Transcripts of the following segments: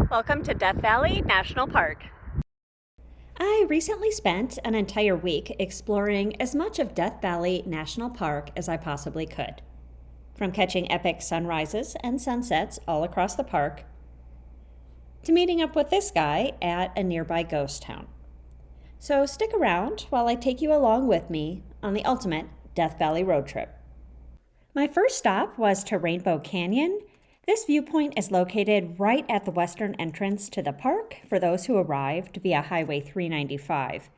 Welcome to Death Valley National Park. I recently spent an entire week exploring as much of Death Valley National Park as I possibly could. From catching epic sunrises and sunsets all across the park, to meeting up with this guy at a nearby ghost town. So stick around while I take you along with me on the ultimate Death Valley road trip. My first stop was to Rainbow Canyon. This viewpoint is located right at the western entrance to the park for those who arrived via Highway 395.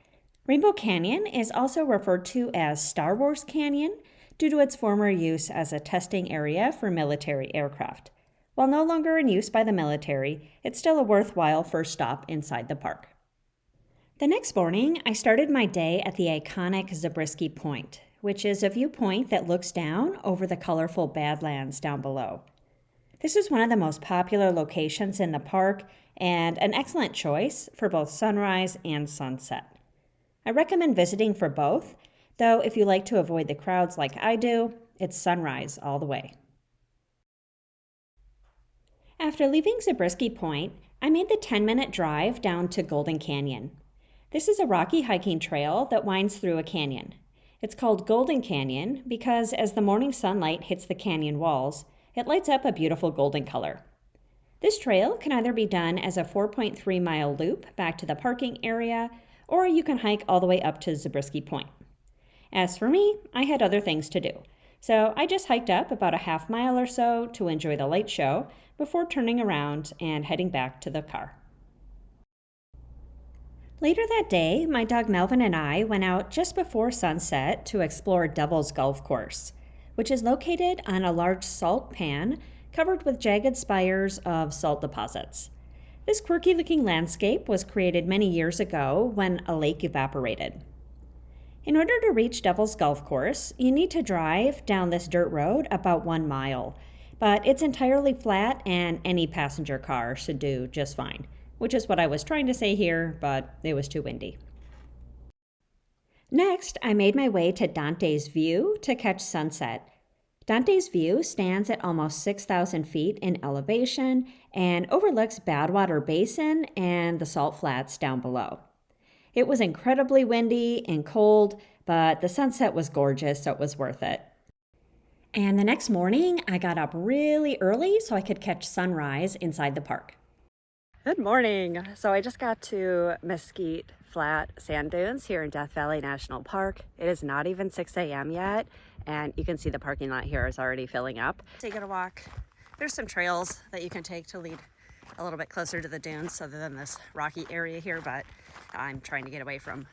Rainbow Canyon is also referred to as Star Wars Canyon due to its former use as a testing area for military aircraft. While no longer in use by the military, it's still a worthwhile first stop inside the park. The next morning, I started my day at the iconic Zabriskie Point, which is a viewpoint that looks down over the colorful Badlands down below. This is one of the most popular locations in the park and an excellent choice for both sunrise and sunset. I recommend visiting for both, though if you like to avoid the crowds like I do, it's sunrise all the way. After leaving Zabriskie Point, I made the 10-minute drive down to Golden Canyon. This is a rocky hiking trail that winds through a canyon. It's called Golden Canyon because as the morning sunlight hits the canyon walls, it lights up a beautiful golden color. This trail can either be done as a 4.3-mile loop back to the parking area, or you can hike all the way up to Zabriskie Point. As for me, I had other things to do, so I just hiked up about a half mile or so to enjoy the light show before turning around and heading back to the car. Later that day, my dog Melvin and I went out just before sunset to explore Devil's Golf Course, which is located on a large salt pan covered with jagged spires of salt deposits. This quirky-looking landscape was created many years ago when a lake evaporated. In order to reach Devil's Golf Course, you need to drive down this dirt road about 1 mile, but it's entirely flat and any passenger car should do just fine, which is what I was trying to say here, but it was too windy. Next, I made my way to Dante's View to catch sunset. Dante's View stands at almost 6,000 feet in elevation and overlooks Badwater Basin and the salt flats down below. It was incredibly windy and cold, but the sunset was gorgeous, so it was worth it. And the next morning, I got up really early so I could catch sunrise inside the park. Good morning. So I just got to Mesquite Flat Sand Dunes here in Death Valley National Park. It is not even 6 a.m. yet, and you can see the parking lot here is already filling up. Taking a walk. There's some trails that you can take to lead a little bit closer to the dunes other than this rocky area here, but I'm trying to get away from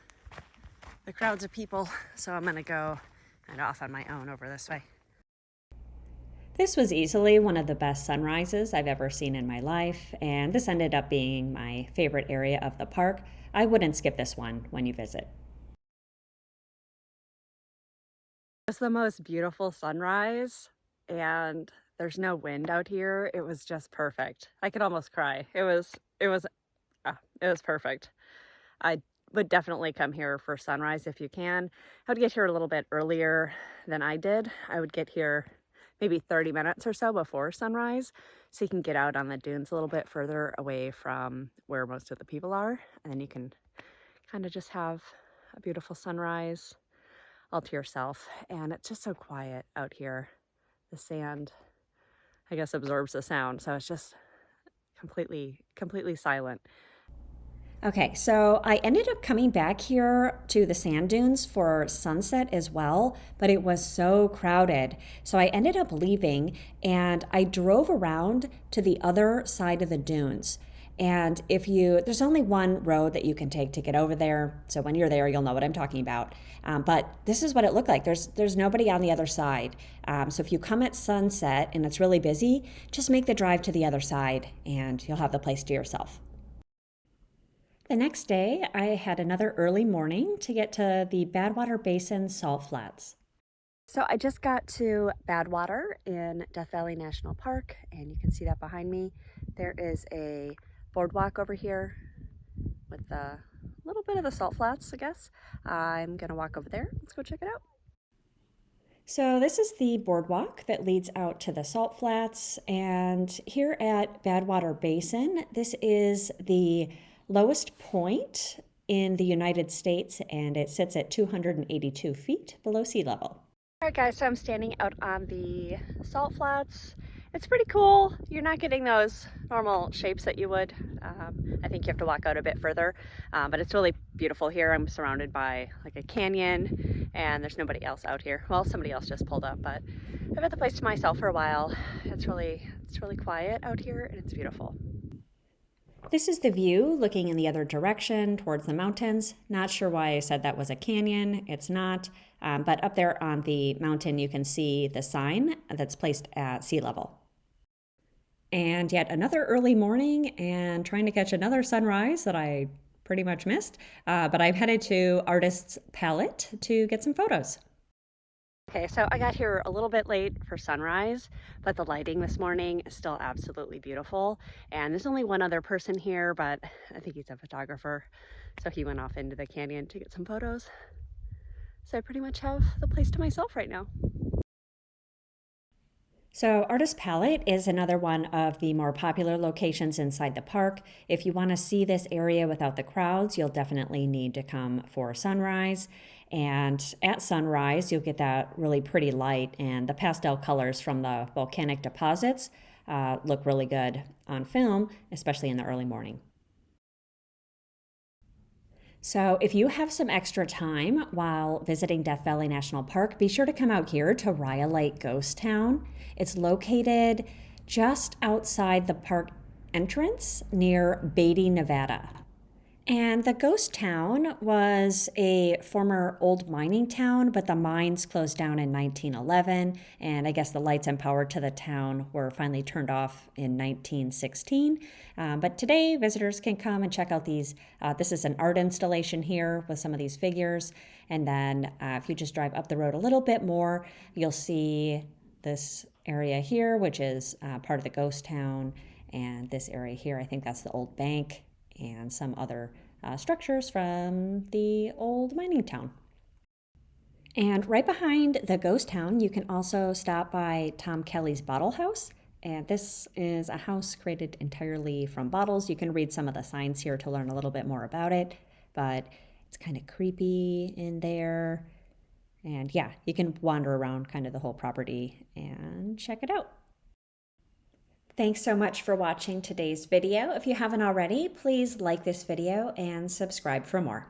the crowds of people, so I'm gonna go kind of off on my own over this way. This was easily one of the best sunrises I've ever seen in my life, and this ended up being my favorite area of the park. I wouldn't skip this one when you visit. It's the most beautiful sunrise, and there's no wind out here. It was just perfect. I could almost cry. It was perfect. I would definitely come here for sunrise if you can. I would get here a little bit earlier than I did. I would get here maybe 30 minutes or so before sunrise, so you can get out on the dunes a little bit further away from where most of the people are, and then you can kind of just have a beautiful sunrise all to yourself. And it's just so quiet out here. The sand, I guess, absorbs the sound, so it's just completely silent. Okay, so I ended up coming back here to the sand dunes for sunset as well, but it was so crowded. So I ended up leaving and I drove around to the other side of the dunes. And there's only one road that you can take to get over there. So when you're there, you'll know what I'm talking about. But this is what it looked like. There's nobody on the other side. So if you come at sunset and it's really busy, just make the drive to the other side and you'll have the place to yourself. The next day, I had another early morning to get to the Badwater Basin salt flats. So I just got to Badwater in Death Valley National Park, and you can see that behind me. There is a boardwalk over here with a little bit of the salt flats, I guess. I'm gonna walk over there. Let's go check it out. So this is the boardwalk that leads out to the salt flats, and here at Badwater Basin, this is the lowest point in the United States, and it sits at 282 feet below sea level. All right, guys, so I'm standing out on the salt flats. It's pretty cool. You're not getting those normal shapes that you would. I think you have to walk out a bit further, but it's really beautiful here. I'm surrounded by like a canyon, and there's nobody else out here. Well, somebody else just pulled up, but I've had the place to myself for a while. It's really quiet out here, and it's beautiful. This is the view looking in the other direction towards the mountains. Not sure why I said that was a canyon. It's not. But up there on the mountain, you can see the sign that's placed at sea level. And yet another early morning and trying to catch another sunrise that I pretty much missed. But I've headed to Artist's Palette to get some photos. Okay, so I got here a little bit late for sunrise, but the lighting this morning is still absolutely beautiful. And there's only one other person here, but I think he's a photographer. So he went off into the canyon to get some photos. So I pretty much have the place to myself right now. So Artist Palette is another one of the more popular locations inside the park. If you want to see this area without the crowds, you'll definitely need to come for sunrise. And at sunrise, you'll get that really pretty light, and the pastel colors from the volcanic deposits look really good on film, especially in the early morning. So if you have some extra time while visiting Death Valley National Park, be sure to come out here to Rhyolite Ghost Town. It's located just outside the park entrance near Beatty, Nevada. And the ghost town was a former old mining town, but the mines closed down in 1911, and I guess the lights and power to the town were finally turned off in 1916. But today, visitors can come and check out these. This is an art installation here with some of these figures, and then if you just drive up the road a little bit more, you'll see this area here, which is part of the ghost town, and this area here, I think that's the old bank, and some other structures from the old mining town. And right behind the ghost town, you can also stop by Tom Kelly's Bottle House. And this is a house created entirely from bottles. You can read some of the signs here to learn a little bit more about it, but it's kind of creepy in there. And yeah, you can wander around kind of the whole property and check it out. Thanks so much for watching today's video. If you haven't already, please like this video and subscribe for more.